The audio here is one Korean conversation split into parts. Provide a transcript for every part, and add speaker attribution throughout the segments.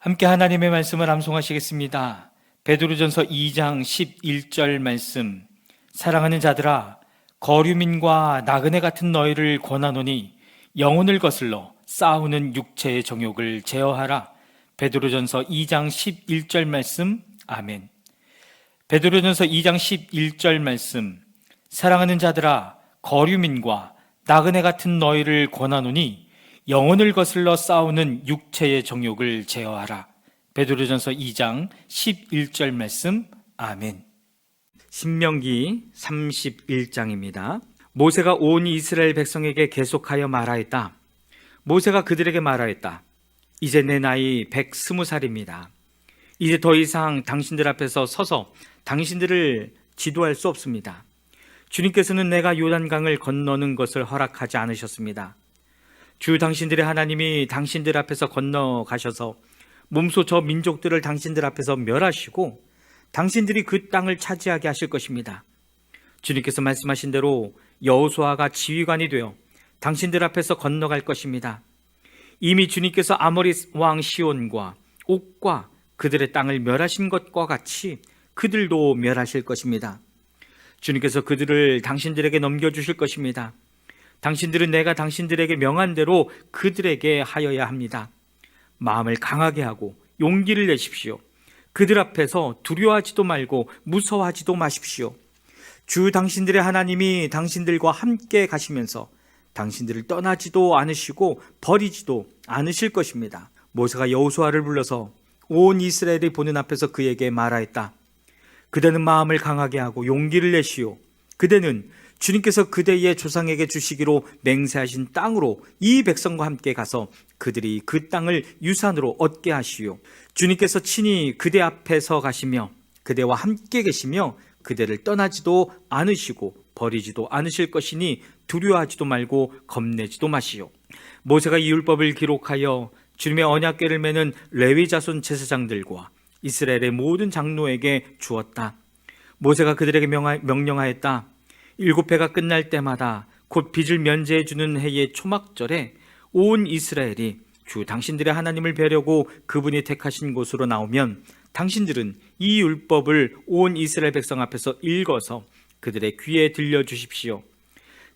Speaker 1: 함께 하나님의 말씀을 암송하시겠습니다. 베드로전서 2장 11절 말씀. 사랑하는 자들아, 거류민과 나그네 같은 너희를 권하노니 영혼을 거슬러 싸우는 육체의 정욕을 제어하라. 베드로전서 2장 11절 말씀. 아멘. 베드로전서 2장 11절 말씀. 사랑하는 자들아, 거류민과 나그네 같은 너희를 권하노니 영혼을 거슬러 싸우는 육체의 정욕을 제어하라. 베드로전서 2장 11절 말씀. 아멘. 신명기 31장입니다. 모세가 온 이스라엘 백성에게 계속하여 말하였다. 모세가 그들에게 말하였다. 이제 내 나이 120살입니다. 이제 더 이상 당신들 앞에서 서서 당신들을 지도할 수 없습니다. 주님께서는 내가 요단강을 건너는 것을 허락하지 않으셨습니다. 주 당신들의 하나님이 당신들 앞에서 건너가셔서 몸소 저 민족들을 당신들 앞에서 멸하시고 당신들이 그 땅을 차지하게 하실 것입니다. 주님께서 말씀하신 대로 여호수아가 지휘관이 되어 당신들 앞에서 건너갈 것입니다. 이미 주님께서 아모리 왕 시온과 옥과 그들의 땅을 멸하신 것과 같이 그들도 멸하실 것입니다. 주님께서 그들을 당신들에게 넘겨주실 것입니다. 당신들은 내가 당신들에게 명한 대로 그들에게 하여야 합니다. 마음을 강하게 하고 용기를 내십시오. 그들 앞에서 두려워하지도 말고 무서워하지도 마십시오. 주 당신들의 하나님이 당신들과 함께 가시면서 당신들을 떠나지도 않으시고 버리지도 않으실 것입니다. 모세가 여호수아를 불러서 온 이스라엘이 보는 앞에서 그에게 말하였다. 그대는 마음을 강하게 하고 용기를 내시오. 그대는 주님께서 그대의 조상에게 주시기로 맹세하신 땅으로 이 백성과 함께 가서 그들이 그 땅을 유산으로 얻게 하시오. 주님께서 친히 그대 앞에서 가시며 그대와 함께 계시며 그대를 떠나지도 않으시고 버리지도 않으실 것이니 두려워하지도 말고 겁내지도 마시오. 모세가 이 율법을 기록하여 주님의 언약궤를 매는 레위 자손 제사장들과 이스라엘의 모든 장로에게 주었다. 모세가 그들에게 명령하였다. 7회가 끝날 때마다 곧 빚을 면제해 주는 해의 초막절에 온 이스라엘이 주 당신들의 하나님을 뵈려고 그분이 택하신 곳으로 나오면 당신들은 이 율법을 온 이스라엘 백성 앞에서 읽어서 그들의 귀에 들려주십시오.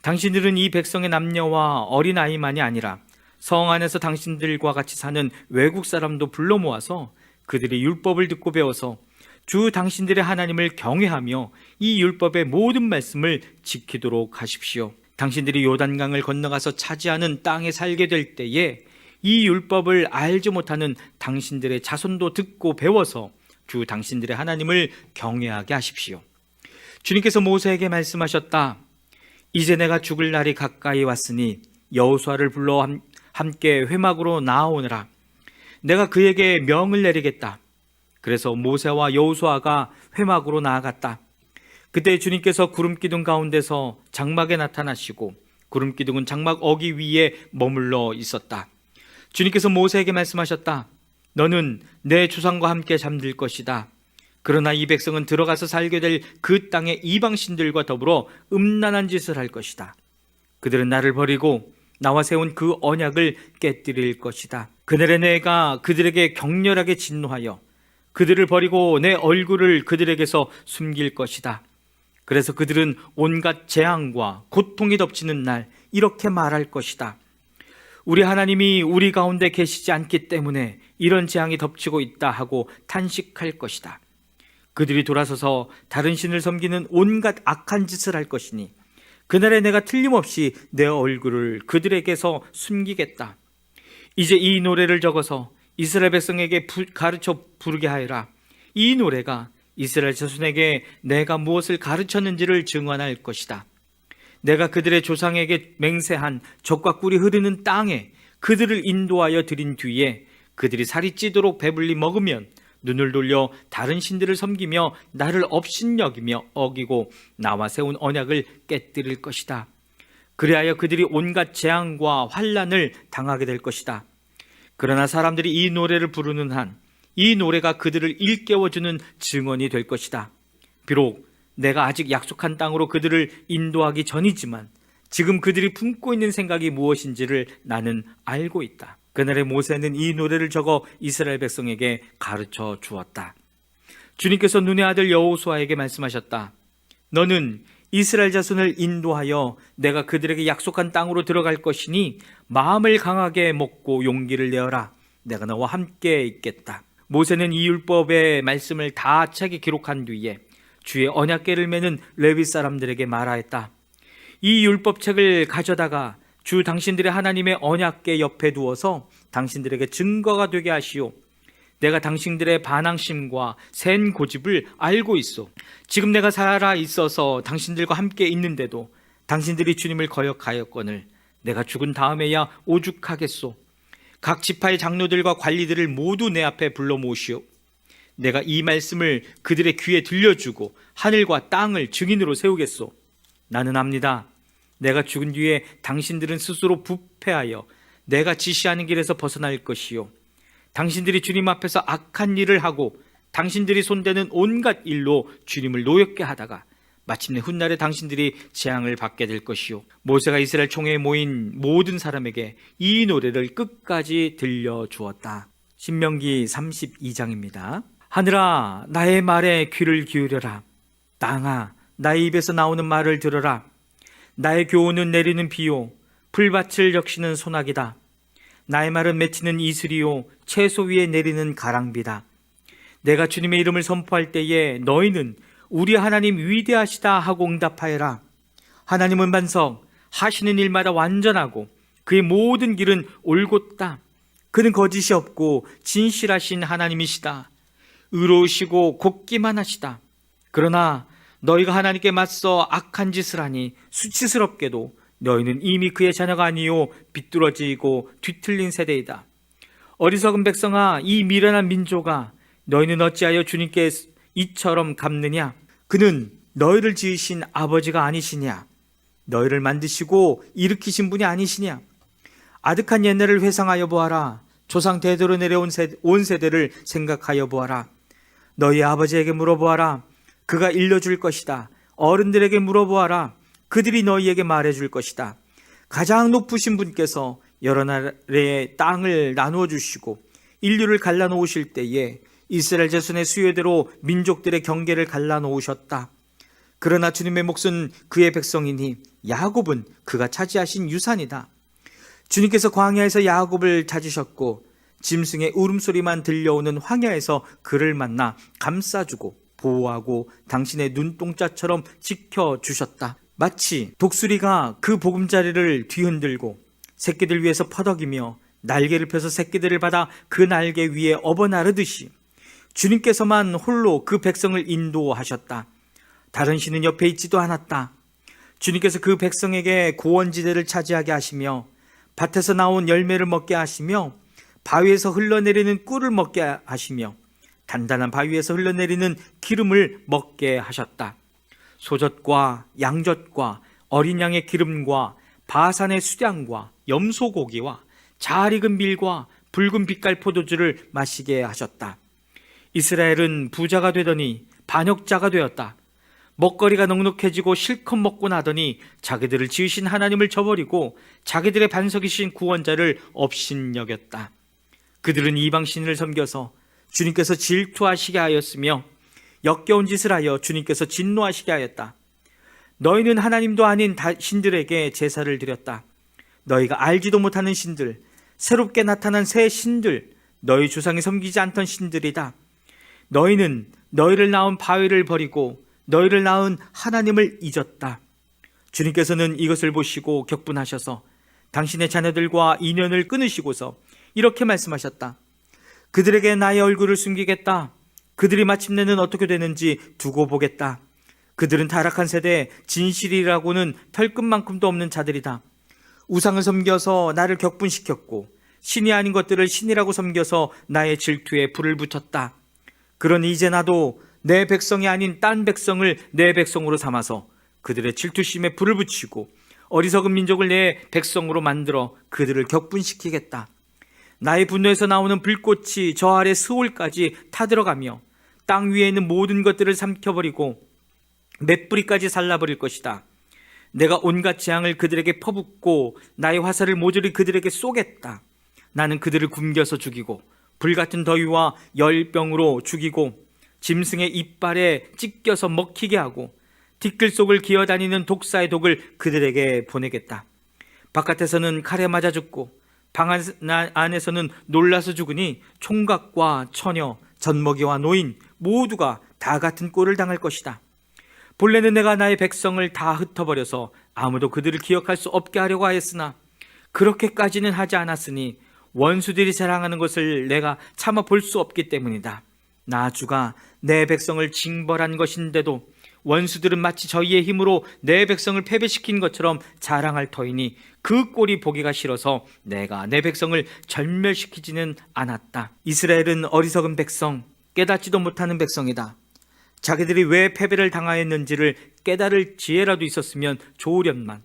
Speaker 1: 당신들은 이 백성의 남녀와 어린아이만이 아니라 성 안에서 당신들과 같이 사는 외국 사람도 불러 모아서 그들이 율법을 듣고 배워서 주 당신들의 하나님을 경외하며 이 율법의 모든 말씀을 지키도록 하십시오. 당신들이 요단강을 건너가서 차지하는 땅에 살게 될 때에 이 율법을 알지 못하는 당신들의 자손도 듣고 배워서 주 당신들의 하나님을 경외하게 하십시오. 주님께서 모세에게 말씀하셨다. 이제 내가 죽을 날이 가까이 왔으니 여호수아를 불러 함께 회막으로 나아오느라. 내가 그에게 명을 내리겠다. 그래서 모세와 여호수아가 회막으로 나아갔다. 그때 주님께서 구름기둥 가운데서 장막에 나타나시고 구름기둥은 장막 어기 위에 머물러 있었다. 주님께서 모세에게 말씀하셨다. 너는 내 조상과 함께 잠들 것이다. 그러나 이 백성은 들어가서 살게 될 그 땅의 이방신들과 더불어 음란한 짓을 할 것이다. 그들은 나를 버리고 나와 세운 그 언약을 깨뜨릴 것이다. 그날에 내가 그들에게 격렬하게 진노하여 그들을 버리고 내 얼굴을 그들에게서 숨길 것이다. 그래서 그들은 온갖 재앙과 고통이 덮치는 날 이렇게 말할 것이다. 우리 하나님이 우리 가운데 계시지 않기 때문에 이런 재앙이 덮치고 있다 하고 탄식할 것이다. 그들이 돌아서서 다른 신을 섬기는 온갖 악한 짓을 할 것이니 그날에 내가 틀림없이 내 얼굴을 그들에게서 숨기겠다. 이제 이 노래를 적어서 이스라엘 백성에게 가르쳐 부르게 하여라. 이 노래가 이스라엘 자손에게 내가 무엇을 가르쳤는지를 증언할 것이다. 내가 그들의 조상에게 맹세한 젖과 꿀이 흐르는 땅에 그들을 인도하여 들인 뒤에 그들이 살이 찌도록 배불리 먹으면 눈을 돌려 다른 신들을 섬기며 나를 업신여기며 어기고 나와 세운 언약을 깨뜨릴 것이다. 그리하여 그들이 온갖 재앙과 환난을 당하게 될 것이다. 그러나 사람들이 이 노래를 부르는 한 이 노래가 그들을 일깨워주는 증언이 될 것이다. 비록 내가 아직 약속한 땅으로 그들을 인도하기 전이지만 지금 그들이 품고 있는 생각이 무엇인지를 나는 알고 있다. 그날에 모세는 이 노래를 적어 이스라엘 백성에게 가르쳐 주었다. 주님께서 눈의 아들 여호수아에게 말씀하셨다. 너는 이스라엘 자손을 인도하여 내가 그들에게 약속한 땅으로 들어갈 것이니 마음을 강하게 먹고 용기를 내어라. 내가 너와 함께 있겠다. 모세는 이 율법의 말씀을 다 책에 기록한 뒤에 주의 언약궤를 매는 레위 사람들에게 말하였다. 이 율법책을 가져다가 주 당신들의 하나님의 언약궤 옆에 두어서 당신들에게 증거가 되게 하시오. 내가 당신들의 반항심과 센 고집을 알고 있어. 지금 내가 살아 있어서 당신들과 함께 있는데도 당신들이 주님을 거역하였거늘 내가 죽은 다음에야 오죽하겠소. 각 지파의 장로들과 관리들을 모두 내 앞에 불러 모으시오. 내가 이 말씀을 그들의 귀에 들려주고 하늘과 땅을 증인으로 세우겠소. 나는 압니다. 내가 죽은 뒤에 당신들은 스스로 부패하여 내가 지시하는 길에서 벗어날 것이요. 당신들이 주님 앞에서 악한 일을 하고 당신들이 손대는 온갖 일로 주님을 노엽게 하다가 마침내 훗날에 당신들이 재앙을 받게 될 것이요. 모세가 이스라엘 총회에 모인 모든 사람에게 이 노래를 끝까지 들려주었다. 신명기 32장입니다. 하늘아 나의 말에 귀를 기울여라. 땅아 나의 입에서 나오는 말을 들어라. 나의 교훈은 내리는 비요 풀밭을 적시는 소나기다. 나의 말은 맺히는 이슬이요 채소 위에 내리는 가랑비다. 내가 주님의 이름을 선포할 때에 너희는 우리 하나님 위대하시다 하고 응답하여라. 하나님은 반석 하시는 일마다 완전하고 그의 모든 길은 올곧다. 그는 거짓이 없고 진실하신 하나님이시다. 의로우시고 곱기만 하시다. 그러나 너희가 하나님께 맞서 악한 짓을 하니 수치스럽게도 너희는 이미 그의 자녀가 아니요 비뚤어지고 뒤틀린 세대이다. 어리석은 백성아 이 미련한 민족아 너희는 어찌하여 주님께 이처럼 갚느냐? 그는 너희를 지으신 아버지가 아니시냐? 너희를 만드시고 일으키신 분이 아니시냐? 아득한 옛날을 회상하여 보아라. 조상 대대로 내려온 온 세대를 생각하여 보아라. 너희 아버지에게 물어보아라. 그가 일러줄 것이다. 어른들에게 물어보아라. 그들이 너희에게 말해줄 것이다. 가장 높으신 분께서 여러 나라의 땅을 나누어 주시고 인류를 갈라놓으실 때에 이스라엘 자손의 수요대로 민족들의 경계를 갈라놓으셨다. 그러나 주님의 몫은 그의 백성이니 야곱은 그가 차지하신 유산이다. 주님께서 광야에서 야곱을 찾으셨고 짐승의 울음소리만 들려오는 황야에서 그를 만나 감싸주고 보호하고 당신의 눈동자처럼 지켜주셨다. 마치 독수리가 그 보금자리를 뒤흔들고 새끼들 위에서 퍼덕이며 날개를 펴서 새끼들을 받아 그 날개 위에 업어나르듯이 주님께서만 홀로 그 백성을 인도하셨다. 다른 신은 옆에 있지도 않았다. 주님께서 그 백성에게 고원지대를 차지하게 하시며 밭에서 나온 열매를 먹게 하시며 바위에서 흘러내리는 꿀을 먹게 하시며 단단한 바위에서 흘러내리는 기름을 먹게 하셨다. 소젖과 양젖과 어린 양의 기름과 바산의 수량과 염소고기와 잘 익은 밀과 붉은 빛깔 포도주를 마시게 하셨다. 이스라엘은 부자가 되더니 반역자가 되었다. 먹거리가 넉넉해지고 실컷 먹고 나더니 자기들을 지으신 하나님을 저버리고 자기들의 반석이신 구원자를 업신여겼다. 그들은 이방신을 섬겨서 주님께서 질투하시게 하였으며 역겨운 짓을 하여 주님께서 진노하시게 하였다. 너희는 하나님도 아닌 신들에게 제사를 드렸다. 너희가 알지도 못하는 신들, 새롭게 나타난 새 신들, 너희 조상이 섬기지 않던 신들이다. 너희는 너희를 낳은 바위를 버리고 너희를 낳은 하나님을 잊었다. 주님께서는 이것을 보시고 격분하셔서 당신의 자녀들과 인연을 끊으시고서 이렇게 말씀하셨다. 그들에게 나의 얼굴을 숨기겠다. 그들이 마침내는 어떻게 되는지 두고 보겠다. 그들은 타락한 세대 진실이라고는 털끝만큼도 없는 자들이다. 우상을 섬겨서 나를 격분시켰고 신이 아닌 것들을 신이라고 섬겨서 나의 질투에 불을 붙였다. 그러니 이제 나도 내 백성이 아닌 딴 백성을 내 백성으로 삼아서 그들의 질투심에 불을 붙이고 어리석은 민족을 내 백성으로 만들어 그들을 격분시키겠다. 나의 분노에서 나오는 불꽃이 저 아래 스올까지 타들어가며 땅 위에 있는 모든 것들을 삼켜버리고 맷뿌리까지 살라버릴 것이다. 내가 온갖 재앙을 그들에게 퍼붓고 나의 화살을 모조리 그들에게 쏘겠다. 나는 그들을 굶겨서 죽이고 불같은 더위와 열병으로 죽이고 짐승의 이빨에 찢겨서 먹히게 하고 티끌 속을 기어다니는 독사의 독을 그들에게 보내겠다. 바깥에서는 칼에 맞아 죽고 방 안에서는 놀라서 죽으니 총각과 처녀, 젖먹이와 노인 모두가 다 같은 꼴을 당할 것이다. 본래는 내가 나의 백성을 다 흩어버려서 아무도 그들을 기억할 수 없게 하려고 하였으나 그렇게까지는 하지 않았으니 원수들이 자랑하는 것을 내가 참아 볼 수 없기 때문이다. 나 주가 내 백성을 징벌한 것인데도 원수들은 마치 저희의 힘으로 내 백성을 패배시킨 것처럼 자랑할 터이니 그 꼴이 보기가 싫어서 내가 내 백성을 절멸시키지는 않았다. 이스라엘은 어리석은 백성, 깨닫지도 못하는 백성이다. 자기들이 왜 패배를 당하였는지를 깨달을 지혜라도 있었으면 좋으련만,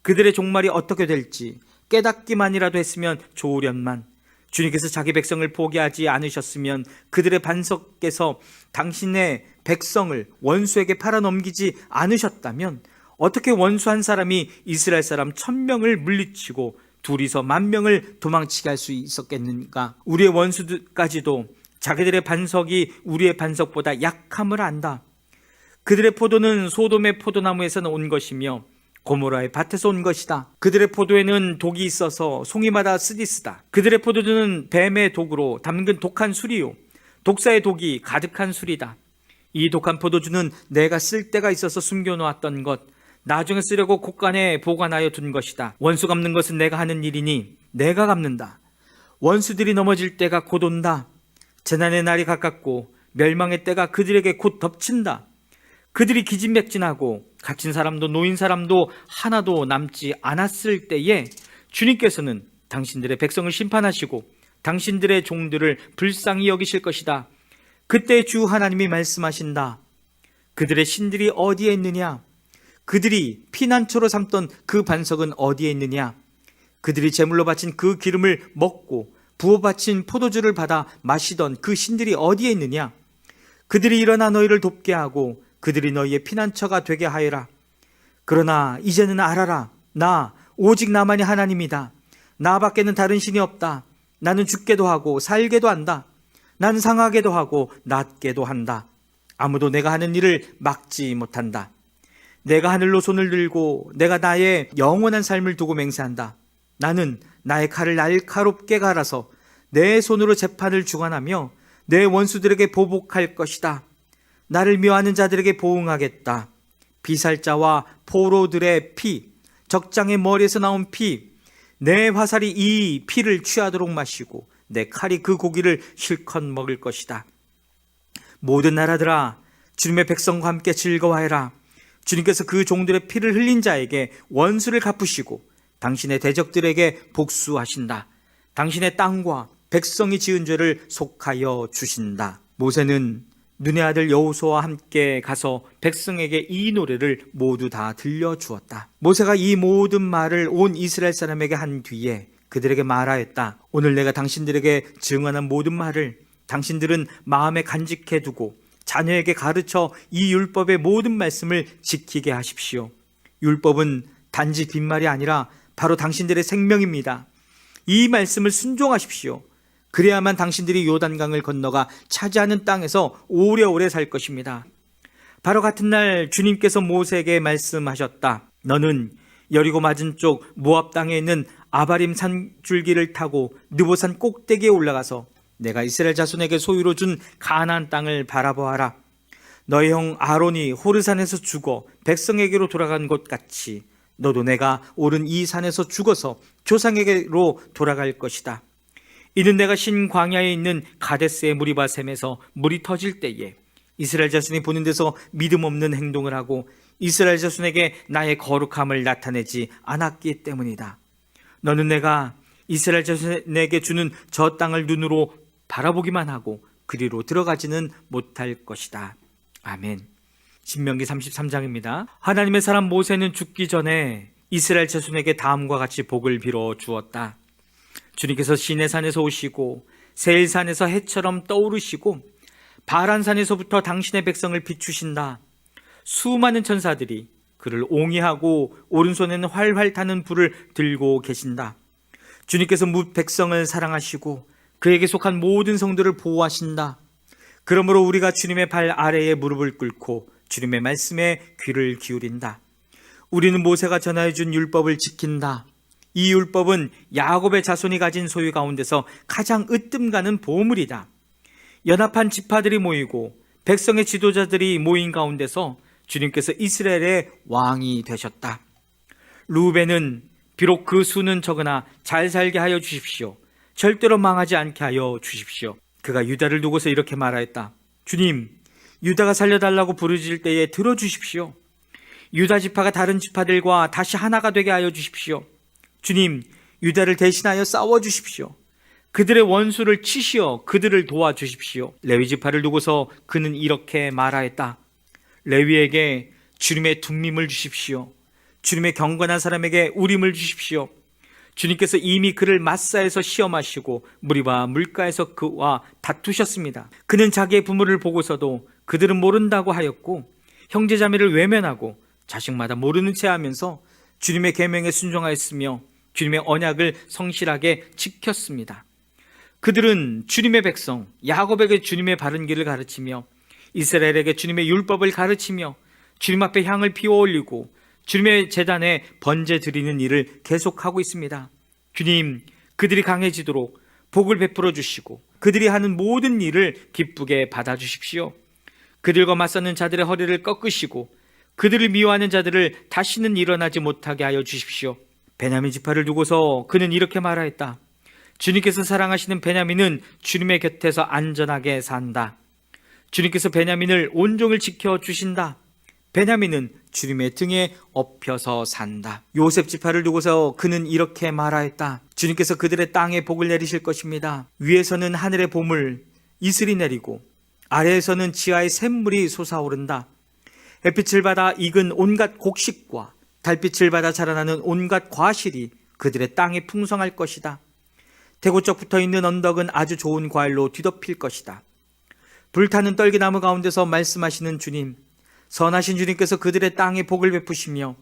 Speaker 1: 그들의 종말이 어떻게 될지 깨닫기만이라도 했으면 좋으련만, 주님께서 자기 백성을 포기하지 않으셨으면 그들의 반석께서 당신의 백성을 원수에게 팔아넘기지 않으셨다면 어떻게 원수 한 사람이 이스라엘 사람 1000명을 물리치고 둘이서 10,000명을 도망치게 할 수 있었겠는가? 우리의 원수들까지도 자기들의 반석이 우리의 반석보다 약함을 안다. 그들의 포도는 소돔의 포도나무에서 온 것이며 고모라의 밭에서 온 것이다. 그들의 포도에는 독이 있어서 송이마다 쓰디쓰다. 그들의 포도주는 뱀의 독으로 담근 독한 술이요 독사의 독이 가득한 술이다. 이 독한 포도주는 내가 쓸 때가 있어서 숨겨놓았던 것, 나중에 쓰려고 곳간에 보관하여 둔 것이다. 원수 갚는 것은 내가 하는 일이니 내가 갚는다. 원수들이 넘어질 때가 곧 온다. 재난의 날이 가깝고 멸망의 때가 그들에게 곧 덮친다. 그들이 기진맥진하고 갇힌 사람도 노인 사람도 하나도 남지 않았을 때에 주님께서는 당신들의 백성을 심판하시고 당신들의 종들을 불쌍히 여기실 것이다. 그때 주 하나님이 말씀하신다. 그들의 신들이 어디에 있느냐? 그들이 피난처로 삼던 그 반석은 어디에 있느냐? 그들이 제물로 바친 그 기름을 먹고 부어 바친 포도주를 받아 마시던 그 신들이 어디에 있느냐? 그들이 일어나 너희를 돕게 하고 그들이 너희의 피난처가 되게 하여라. 그러나 이제는 알아라. 나 오직 나만이 하나님이다. 나밖에는 다른 신이 없다. 나는 죽게도 하고 살게도 한다. 나는 상하게도 하고 낫게도 한다. 아무도 내가 하는 일을 막지 못한다. 내가 하늘로 손을 들고 내가 나의 영원한 삶을 두고 맹세한다. 나는 나의 칼을 날카롭게 갈아서 내 손으로 재판을 주관하며 내 원수들에게 보복할 것이다. 나를 미워하는 자들에게 보응하겠다. 비살자와 포로들의 피, 적장의 머리에서 나온 피, 내 화살이 이 피를 취하도록 마시고 내 칼이 그 고기를 실컷 먹을 것이다. 모든 나라들아, 주님의 백성과 함께 즐거워해라. 주님께서 그 종들의 피를 흘린 자에게 원수를 갚으시고 당신의 대적들에게 복수하신다. 당신의 땅과 백성이 지은 죄를 속하여 주신다. 모세는 눈의 아들 여호수아와 함께 가서 백성에게 이 노래를 모두 다 들려주었다. 모세가 이 모든 말을 온 이스라엘 사람에게 한 뒤에 그들에게 말하였다. 오늘 내가 당신들에게 증언한 모든 말을 당신들은 마음에 간직해 두고 자녀에게 가르쳐 이 율법의 모든 말씀을 지키게 하십시오. 율법은 단지 빈말이 아니라 바로 당신들의 생명입니다. 이 말씀을 순종하십시오. 그래야만 당신들이 요단강을 건너가 차지하는 땅에서 오래오래 살 것입니다. 바로 같은 날 주님께서 모세에게 말씀하셨다. 너는 여리고 맞은쪽 모압 땅에 있는 아바림 산줄기를 타고 느보산 꼭대기에 올라가서 내가 이스라엘 자손에게 소유로 준 가나안 땅을 바라보아라. 너의 형 아론이 호르산에서 죽어 백성에게로 돌아간 것 같이 너도 내가 오른 이 산에서 죽어서 조상에게로 돌아갈 것이다. 이는 내가 신 광야에 있는 가데스의 무리바 샘에서 물이 터질 때에 이스라엘 자손이 보는 데서 믿음 없는 행동을 하고 이스라엘 자손에게 나의 거룩함을 나타내지 않았기 때문이다. 너는 내가 이스라엘 자손에게 주는 저 땅을 눈으로 바라보기만 하고 그리로 들어가지는 못할 것이다. 아멘. 신명기 33장입니다. 하나님의 사람 모세는 죽기 전에 이스라엘 자손에게 다음과 같이 복을 빌어 주었다. 주님께서 시내산에서 오시고 세일산에서 해처럼 떠오르시고 바란산에서부터 당신의 백성을 비추신다. 수많은 천사들이 그를 옹이하고 오른손에는 활활 타는 불을 들고 계신다. 주님께서 뭇 백성을 사랑하시고 그에게 속한 모든 성도를 보호하신다. 그러므로 우리가 주님의 발 아래에 무릎을 꿇고 주님의 말씀에 귀를 기울인다. 우리는 모세가 전하여 준 율법을 지킨다. 이 율법은 야곱의 자손이 가진 소유 가운데서 가장 으뜸가는 보물이다. 연합한 지파들이 모이고 백성의 지도자들이 모인 가운데서 주님께서 이스라엘의 왕이 되셨다. 루벤은 비록 그 수는 적으나 잘 살게 하여 주십시오. 절대로 망하지 않게 하여 주십시오. 그가 유다를 두고서 이렇게 말하였다. 주님, 유다가 살려달라고 부르짖을 때에 들어주십시오. 유다 지파가 다른 지파들과 다시 하나가 되게 하여 주십시오. 주님, 유다를 대신하여 싸워주십시오. 그들의 원수를 치시어 그들을 도와주십시오. 레위 지파를 두고서 그는 이렇게 말하였다. 레위에게 주님의 둠밈을 주십시오. 주님의 경건한 사람에게 우림을 주십시오. 주님께서 이미 그를 마사에서 시험하시고 무리와 물가에서 그와 다투셨습니다. 그는 자기의 부모를 보고서도 그들은 모른다고 하였고 형제자매를 외면하고 자식마다 모르는 채 하면서 주님의 계명에 순종하였으며 주님의 언약을 성실하게 지켰습니다. 그들은 주님의 백성 야곱에게 주님의 바른 길을 가르치며 이스라엘에게 주님의 율법을 가르치며 주님 앞에 향을 피워 올리고 주님의 제단에 번제 드리는 일을 계속하고 있습니다. 주님, 그들이 강해지도록 복을 베풀어 주시고 그들이 하는 모든 일을 기쁘게 받아주십시오. 그들과 맞서는 자들의 허리를 꺾으시고 그들을 미워하는 자들을 다시는 일어나지 못하게 하여 주십시오. 베냐민 지파를 두고서 그는 이렇게 말하였다. 주님께서 사랑하시는 베냐민은 주님의 곁에서 안전하게 산다. 주님께서 베냐민을 온종일 지켜주신다. 베냐민은 주님의 등에 엎혀서 산다. 요셉 지파를 두고서 그는 이렇게 말하였다. 주님께서 그들의 땅에 복을 내리실 것입니다. 위에서는 하늘의 보물, 이슬이 내리고 아래에서는 지하의 샘물이 솟아오른다. 햇빛을 받아 익은 온갖 곡식과 달빛을 받아 자라나는 온갖 과실이 그들의 땅에 풍성할 것이다. 대고쪽 붙어있는 언덕은 아주 좋은 과일로 뒤덮일 것이다. 불타는 떨기나무 가운데서 말씀하시는 주님, 선하신 주님께서 그들의 땅에 복을 베푸시며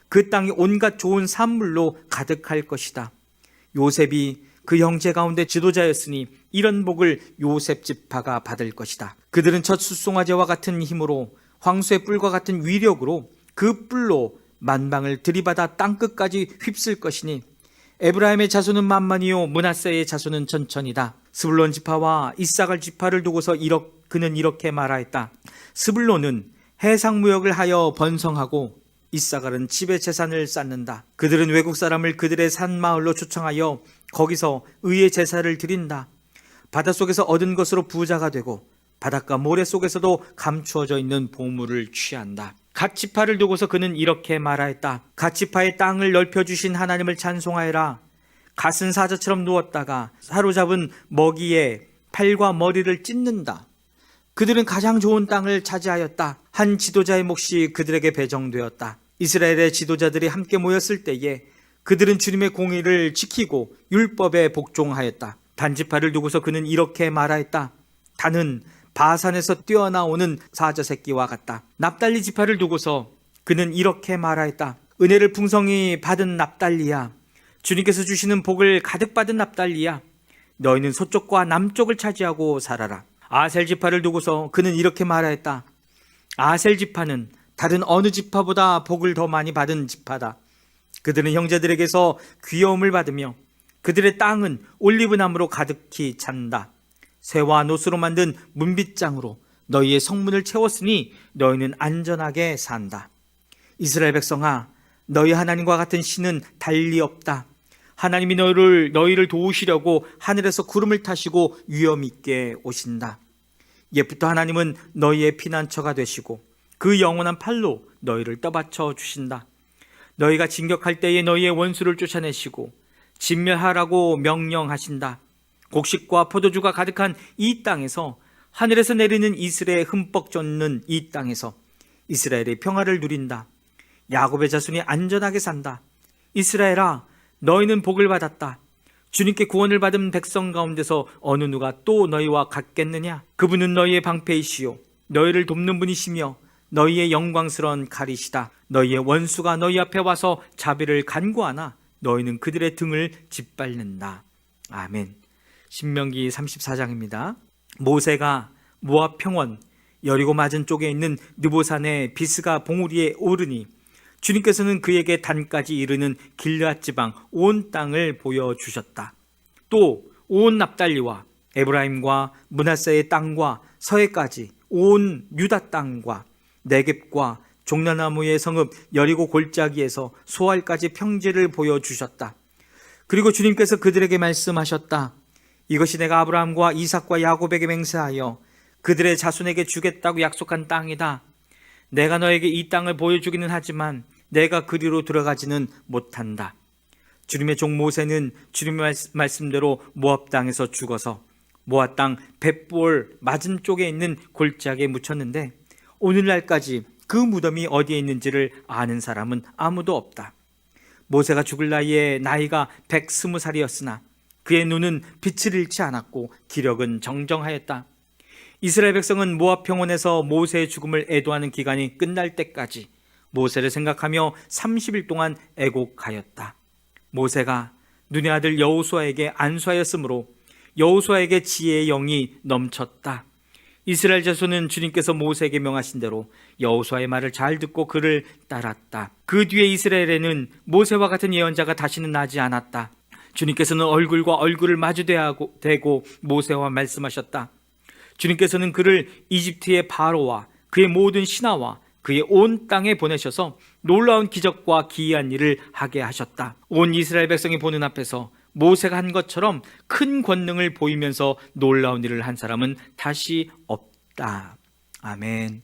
Speaker 1: 그 땅이 온갖 좋은 산물로 가득할 것이다. 요셉이 그 형제 가운데 지도자였으니 이런 복을 요셉 지파가 받을 것이다. 그들은 첫 숫송아지와 같은 힘으로 황소의 뿔과 같은 위력으로 그 뿔로 만방을 들이받아 땅끝까지 휩쓸 것이니 에브라임의 자손은 만만이요 므낫세의 자손은 천천이다. 스불론 지파와 이사갈 지파를 두고서 그는 이렇게 말하였다. 스불론은 해상무역을 하여 번성하고 이사갈은 집의 재산을 쌓는다. 그들은 외국 사람을 그들의 산마을로 초청하여 거기서 의의 제사를 드린다. 바닷속에서 얻은 것으로 부자가 되고 바닷가 모래 속에서도 감추어져 있는 보물을 취한다. 갓 지파를 두고서 그는 이렇게 말하였다. 갓 지파의 땅을 넓혀주신 하나님을 찬송하여라. 갓은 사자처럼 누웠다가 사로잡은 먹이에 팔과 머리를 찢는다. 그들은 가장 좋은 땅을 차지하였다. 한 지도자의 몫이 그들에게 배정되었다. 이스라엘의 지도자들이 함께 모였을 때에 그들은 주님의 공의를 지키고 율법에 복종하였다. 단지파를 두고서 그는 이렇게 말하였다. 단은 바산에서 뛰어나오는 사자 새끼와 같다. 납달리 지파를 두고서 그는 이렇게 말하였다. 은혜를 풍성히 받은 납달리야, 주님께서 주시는 복을 가득 받은 납달리야, 너희는 서쪽과 남쪽을 차지하고 살아라. 아셀 지파를 두고서 그는 이렇게 말하였다. 아셀 지파는 다른 어느 지파보다 복을 더 많이 받은 지파다. 그들은 형제들에게서 귀여움을 받으며 그들의 땅은 올리브나무로 가득히 찬다. 쇠와 노스로 만든 문빗장으로 너희의 성문을 채웠으니 너희는 안전하게 산다. 이스라엘 백성아, 너희 하나님과 같은 신은 달리 없다. 하나님이 너희를 도우시려고 하늘에서 구름을 타시고 위엄 있게 오신다. 옛부터 하나님은 너희의 피난처가 되시고 그 영원한 팔로 너희를 떠받쳐 주신다. 너희가 진격할 때에 너희의 원수를 쫓아내시고 진멸하라고 명령하신다. 곡식과 포도주가 가득한 이 땅에서, 하늘에서 내리는 이슬에 흠뻑 젖는 이 땅에서 이스라엘의 평화를 누린다. 야곱의 자손이 안전하게 산다. 이스라엘아, 너희는 복을 받았다. 주님께 구원을 받은 백성 가운데서 어느 누가 또 너희와 같겠느냐? 그분은 너희의 방패이시요 너희를 돕는 분이시며 너희의 영광스러운 칼이시다. 너희의 원수가 너희 앞에 와서 자비를 간구하나 너희는 그들의 등을 짓밟는다. 아멘. 신명기 34장입니다. 모세가 모압 평원 여리고 맞은 쪽에 있는 느보산의 비스가 봉우리에 오르니 주님께서는 그에게 단까지 이르는 길앗 지방 온 땅을 보여주셨다. 또 온 납달리와 에브라임과 므낫세의 땅과 서해까지 온 유다 땅과 네겝과 종려나무의 성읍 여리고 골짜기에서 소알까지 평지를 보여주셨다. 그리고 주님께서 그들에게 말씀하셨다. 이것이 내가 아브라함과 이삭과 야곱에게 맹세하여 그들의 자손에게 주겠다고 약속한 땅이다. 내가 너에게 이 땅을 보여주기는 하지만 내가 그리로 들어가지는 못한다. 주님의 종 모세는 주님의 말씀대로 모압 땅에서 죽어서 모압 땅 벳볼 맞은 쪽에 있는 골짜기에 묻혔는데 오늘날까지 그 무덤이 어디에 있는지를 아는 사람은 아무도 없다. 모세가 죽을 나이에 나이가 120살이었으나 그의 눈은 빛을 잃지 않았고 기력은 정정하였다. 이스라엘 백성은 모압 평원에서 모세의 죽음을 애도하는 기간이 끝날 때까지 모세를 생각하며 30일 동안 애곡하였다. 모세가 눈의 아들 여호수아에게 안수하였으므로 여호수아에게 지혜의 영이 넘쳤다. 이스라엘 자손은 주님께서 모세에게 명하신 대로 여호수아의 말을 잘 듣고 그를 따랐다. 그 뒤에 이스라엘에는 모세와 같은 예언자가 다시는 나지 않았다. 주님께서는 얼굴과 얼굴을 마주대고 모세와 말씀하셨다. 주님께서는 그를 이집트의 바로와 그의 모든 신하와 그의 온 땅에 보내셔서 놀라운 기적과 기이한 일을 하게 하셨다. 온 이스라엘 백성이 보는 앞에서 모세가 한 것처럼 큰 권능을 보이면서 놀라운 일을 한 사람은 다시 없다. 아멘.